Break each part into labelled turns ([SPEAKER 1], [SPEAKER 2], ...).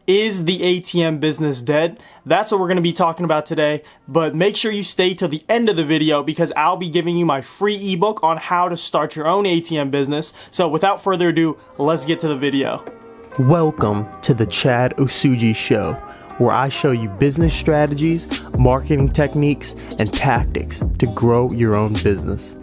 [SPEAKER 1] Is the ATM business dead? That's what we're going to be talking about today, but make sure you stay till the end of the video because I'll be giving you my free ebook on how to start your own ATM business. So without further ado, let's get to the video.
[SPEAKER 2] Welcome to the Chad Osuji Show, where I show you business strategies, marketing techniques, and tactics to grow your own business.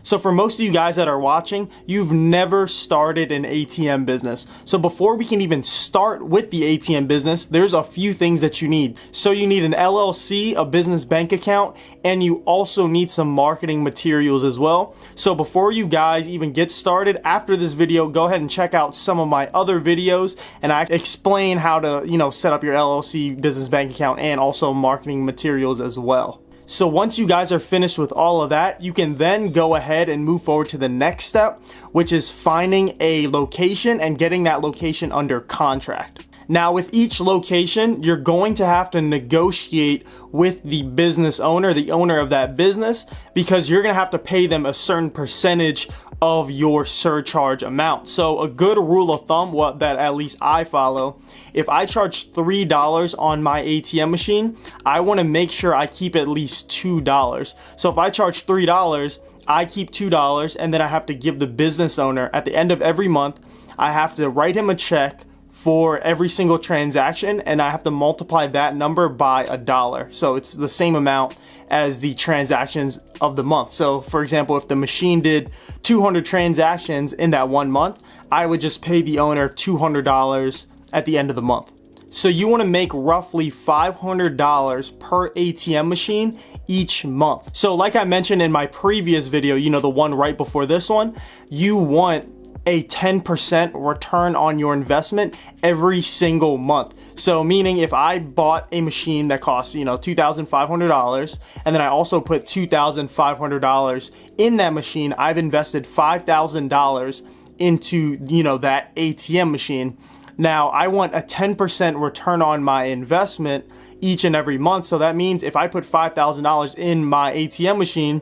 [SPEAKER 1] So for most of you guys that are watching, you've never started an ATM business. So before we can even start with the ATM business, there's a few things that you need. So you need an LLC, a business bank account, and you also need some marketing materials as well. So before you guys even get started, after this video, go ahead and check out some of my other videos and I explain how to, set up your LLC, business bank account, and also marketing materials as well. So once you guys are finished with all of that, you can then go ahead and move forward to the next step, which is finding a location and getting that location under contract. Now with each location, you're going to have to negotiate with the business owner, the owner of that business, because you're going to have to pay them a certain percentage of your surcharge amount. So a good rule of thumb, what that at least I follow, if I charge $3 on my ATM machine, I want to make sure I keep at least $2. So if I charge $3, I keep $2, and then I have to give the business owner at the end of every month, I have to write him a check for every single transaction, and I have to multiply that number by $1. So it's the same amount as the transactions of the month. So for example, if the machine did 200 transactions in that 1 month, I would just pay the owner $200 at the end of the month. So you want to make roughly $500 per ATM machine each month. So like I mentioned in my previous video, the one right before this one, you want a 10% return on your investment every single month. So meaning if I bought a machine that costs, $2,500, and then I also put $2,500 in that machine, I've invested $5,000 into, that ATM machine. Now I want a 10% return on my investment each and every month. So that means if I put $5,000 in my ATM machine,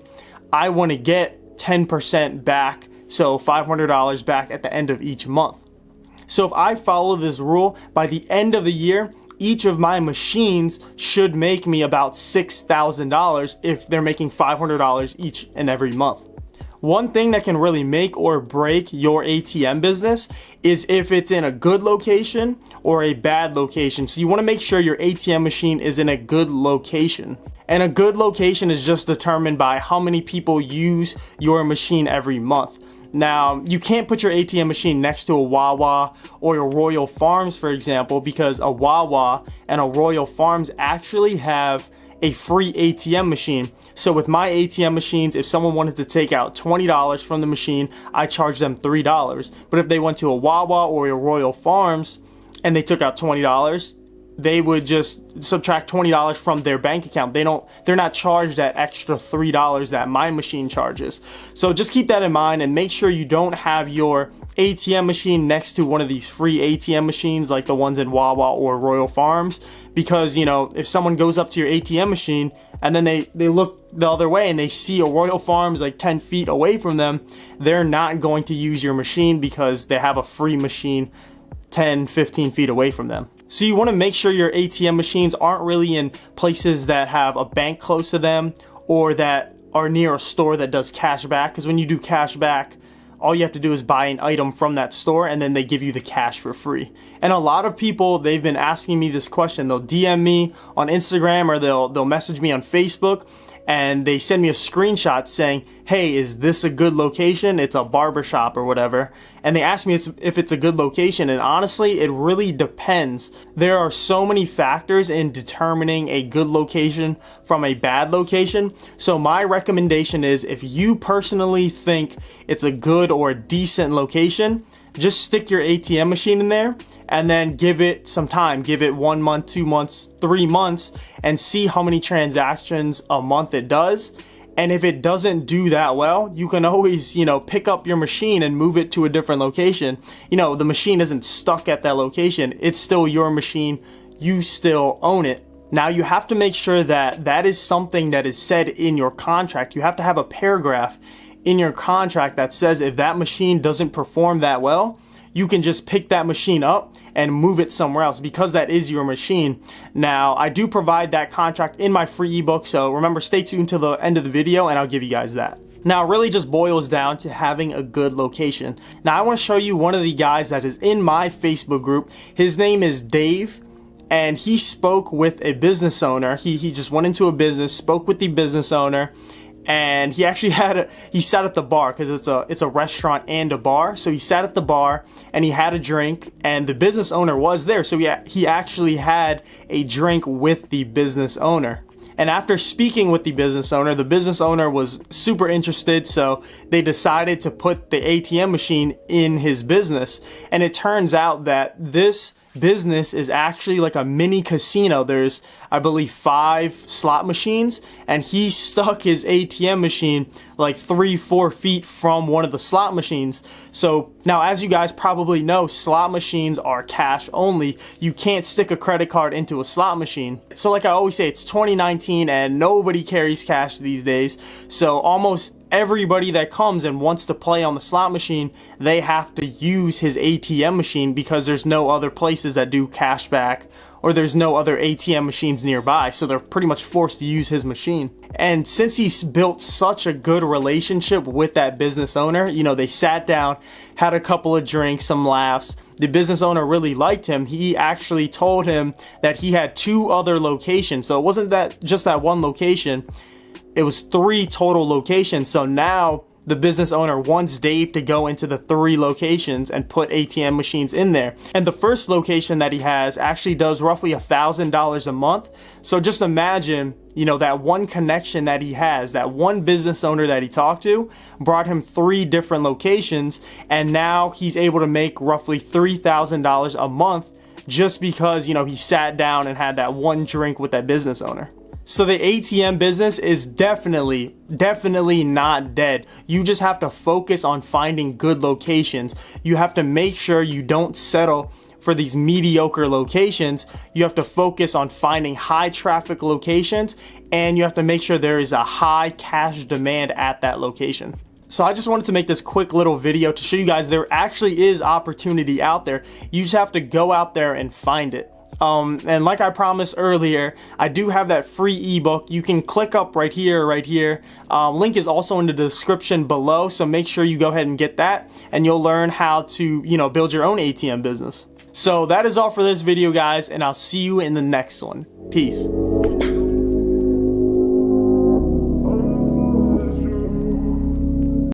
[SPEAKER 1] I want to get 10% back. So $500 back at the end of each month. So if I follow this rule, by the end of the year, each of my machines should make me about $6,000 if they're making $500 each and every month. One thing that can really make or break your ATM business is if it's in a good location or a bad location. So you want to make sure your ATM machine is in a good location. And a good location is just determined by how many people use your machine every month. Now, you can't put your ATM machine next to a Wawa or a Royal Farms, for example, because a Wawa and a Royal Farms actually have a free ATM machine. So with my ATM machines, if someone wanted to take out $20 from the machine, I charge them $3. But if they went to a Wawa or a Royal Farms and they took out $20, they would just subtract $20 from their bank account. They're not charged that extra $3 that my machine charges. So just keep that in mind and make sure you don't have your ATM machine next to one of these free ATM machines like the ones in Wawa or Royal Farms, because if someone goes up to your ATM machine and then they look the other way and they see a Royal Farms like 10 feet away from them, they're not going to use your machine because they have a free machine 10, 15 feet away from them. So you want to make sure your ATM machines aren't really in places that have a bank close to them or that are near a store that does cash back, because when you do cash back, all you have to do is buy an item from that store and then they give you the cash for free. And a lot of people, they've been asking me this question. They'll DM me on Instagram or they'll message me on Facebook and they send me a screenshot saying, hey, is this a good location? It's a barbershop or whatever. And they ask me if it's a good location. And honestly, it really depends. There are so many factors in determining a good location from a bad location. So my recommendation is, if you personally think it's a good or decent location, just stick your ATM machine in there and then give it some time. Give it 1 month, 2 months, 3 months, and see how many transactions a month it does. And if it doesn't do that well, you can always, pick up your machine and move it to a different location. The machine isn't stuck at that location. It's still your machine. You still own it. Now you have to make sure that that is something that is said in your contract. You have to have a paragraph in your contract that says if that machine doesn't perform that well, you can just pick that machine up and move it somewhere else because that is your machine. Now, I do provide that contract in my free ebook, so remember, stay tuned to the end of the video and I'll give you guys that. Now, it really just boils down to having a good location. Now, I want to show you one of the guys that is in my Facebook group. His name is Dave, and he spoke with a business owner. He just went into a business, spoke with the business owner, and he actually he sat at the bar because it's a restaurant and a bar. So he sat at the bar and he had a drink, and the business owner was there. So he actually had a drink with the business owner. And after speaking with the business owner was super interested, so they decided to put the ATM machine in his business. And it turns out that this business is actually like a mini casino. There's, I believe, 5 slot machines, and he stuck his ATM machine like 3-4 feet from one of the slot machines. So now, as you guys probably know, slot machines are cash only. You can't stick a credit card into a slot machine. So like I always say, it's 2019 and nobody carries cash these days. So almost everybody that comes and wants to play on the slot machine, they have to use his ATM machine because there's no other places that do cash back, or there's no other ATM machines nearby, so they're pretty much forced to use his machine. And since he's built such a good relationship with that business owner, you know, they sat down, had a couple of drinks, some laughs. The business owner really liked him. He actually told him that he had 2 other locations. So it wasn't that just that one location. It was 3 total locations. So now the business owner wants Dave to go into the 3 locations and put ATM machines in there. And the first location that he has actually does roughly $1,000 a month. So just imagine, you know, that one connection that he has, that one business owner that he talked to brought him 3 different locations. And now he's able to make roughly $3,000 a month just because, you know, he sat down and had that one drink with that business owner. So the ATM business is definitely not dead. You just have to focus on finding good locations. You have to make sure you don't settle for these mediocre locations. You have to focus on finding high traffic locations, and you have to make sure there is a high cash demand at that location. So I just wanted to make this quick little video to show you guys there actually is opportunity out there. You just have to go out there and find it. And like I promised earlier, I do have that free ebook. You can click up right here. Link is also in the description below, so make sure you go ahead and get that, and you'll learn how to, you know, build your own ATM business. So that is all for this video, guys, and I'll see you in the next one. Peace.